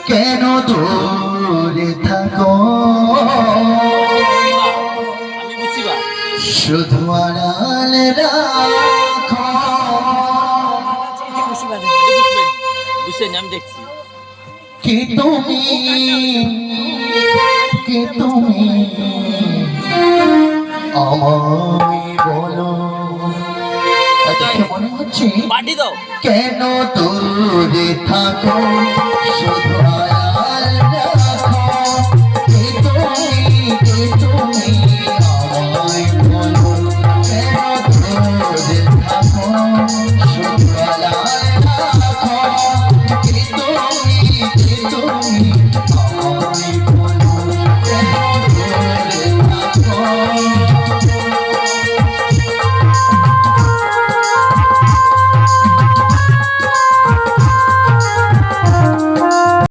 কেন দূরে থাকো শুধু আড়াল রাখো। আমি দেখছি কি তুমি আমায় বলো মনে হচ্ছে পার্টি দাও কেন দূরে থাকো শুধু